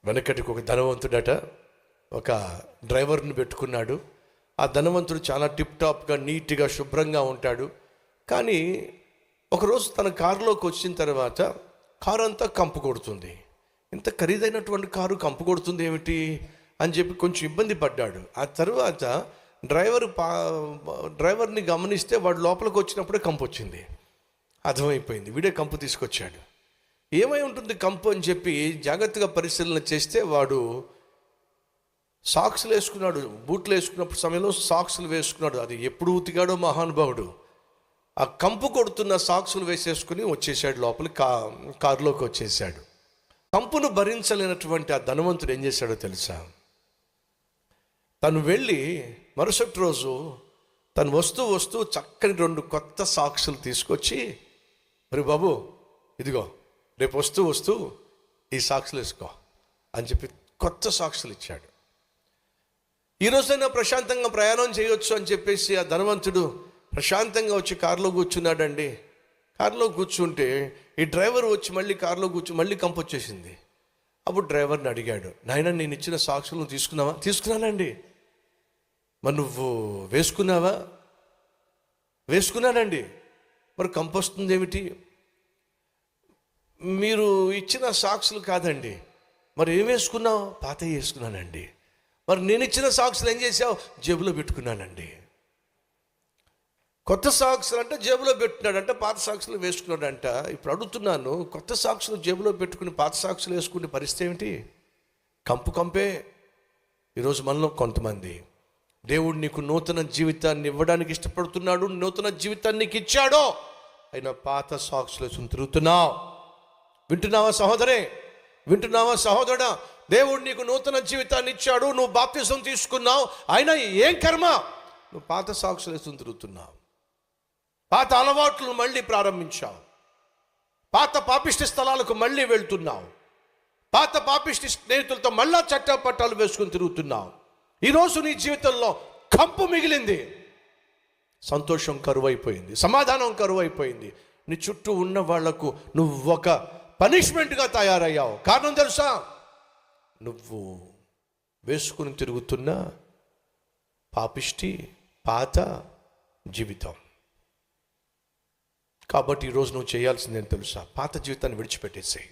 వెనకటికి ఒక ధనవంతుడట ఒక డ్రైవర్ని పెట్టుకున్నాడు. ఆ ధనవంతుడు చాలా టిప్ టాప్గా నీట్గా శుభ్రంగా ఉంటాడు. కానీ ఒకరోజు తన కారులోకి వచ్చిన తర్వాత కారు అంతా కంపు కొడుతుంది. ఇంత ఖరీదైనటువంటి కారు కంపు కొడుతుంది ఏమిటి అని చెప్పి కొంచెం ఇబ్బంది పడ్డాడు. ఆ తర్వాత డ్రైవర్ని గమనిస్తే వాడు లోపలికి వచ్చినప్పుడే కంపు వచ్చింది. అర్థమైపోయింది, వీడే కంపు తీసుకొచ్చాడు. ఏమై ఉంటుంది కంపు అని చెప్పి జాగ్రత్తగా పరిశీలన చేస్తే వాడు సాక్స్లు వేసుకున్నాడు. బూట్లు వేసుకున్నప్పుడు సమయంలో సాక్స్లు వేసుకున్నాడు. అది ఎప్పుడు ఉతికాడో మహానుభావుడు. ఆ కంపు కొడుతున్న సాక్స్లు వేసేసుకుని వచ్చేసాడు, లోపలికి కారులోకి వచ్చేసాడు. కంపును భరించలేనటువంటి ఆ ధనవంతుడు ఏం చేశాడో తెలుసా? తను వెళ్ళి మరుసటి రోజు తను వస్తూ చక్కని 2 కొత్త సాక్సులు తీసుకొచ్చి, మరి బాబు ఇదిగో రేపు వస్తూ ఈ సాక్సులు వేసుకో అని చెప్పి కొత్త సాక్సులు ఇచ్చాడు. ఈరోజైనా ప్రశాంతంగా ప్రయాణం చేయొచ్చు అని చెప్పేసి ఆ ధనవంతుడు ప్రశాంతంగా వచ్చి కారులో కూర్చున్నాడండి. కారులో కూర్చుంటే ఈ డ్రైవర్ వచ్చి మళ్ళీ కారులో మళ్ళీ కంపు వచ్చేసింది. అప్పుడు డ్రైవర్ని అడిగాడు, నాయన నేను ఇచ్చిన సాక్సులు నువ్వు తీసుకున్నావా? తీసుకున్నానండి. మరి నువ్వు వేసుకున్నావా? వేసుకున్నానండి. మరి కంపు వస్తుంది ఏమిటి? మీరు ఇచ్చిన సాక్సులు కాదండి. మరి ఏం వేసుకున్నావు? పాతవి వేసుకున్నానండి. మరి నేను ఇచ్చిన సాక్సులు ఏం చేసావు? జేబులో పెట్టుకున్నానండి. కొత్త సాక్సులు అంటే జేబులో పెట్టుకున్నాడంట, పాత సాక్సులు వేసుకున్నాడంట. ఇప్పుడు అడుగుతున్నాను, కొత్త సాక్సులు జేబులో పెట్టుకుని పాత సాక్సులు వేసుకునే పరిస్థితి ఏమిటి? కంపే. ఈరోజు మనలో కొంతమంది దేవుడు నీకు నూతన జీవితాన్ని ఇవ్వడానికి ఇష్టపడుతున్నాడు, నూతన జీవితాన్ని నీకు ఇచ్చాడో అయినా పాత సాక్సులు వేసుకుని తిరుగుతున్నావు. వింటున్నావా సహోదరే? వింటున్నావా సహోదరుడా? దేవుడు నీకు నూతన జీవితాన్ని ఇచ్చాడు, నువ్వు బాప్తిసం తీసుకున్నావు, అయినా ఏం కర్మ నువ్వు పాత సాక్సులు వేసుకుని తిరుగుతున్నావు. పాత అలవాట్లు మళ్ళీ ప్రారంభించావు. పాత పాపిష్టి స్థలాలకు మళ్ళీ వెళ్తున్నావు. పాత పాపిష్టి స్నేహితులతో మళ్ళా చట్టపట్టాలు వేసుకుని తిరుగుతున్నావు. ఈరోజు నీ జీవితంలో కంపు మిగిలింది, సంతోషం కరువైపోయింది, సమాధానం కరువైపోయింది. నీ చుట్టూ ఉన్న వాళ్లకు నువ్వు ఒక పనిష్మెంట్గా తయారయ్యావు. కారణం తెలుసా? నువ్వు వేసుకుని తిరుగుతున్న పాపిష్టి పాత జీవితం. కాబట్టి ఈరోజు నువ్వు చేయాల్సిందేం తెలుసా? పాత జీవితాన్ని విడిచిపెట్టేసేయి.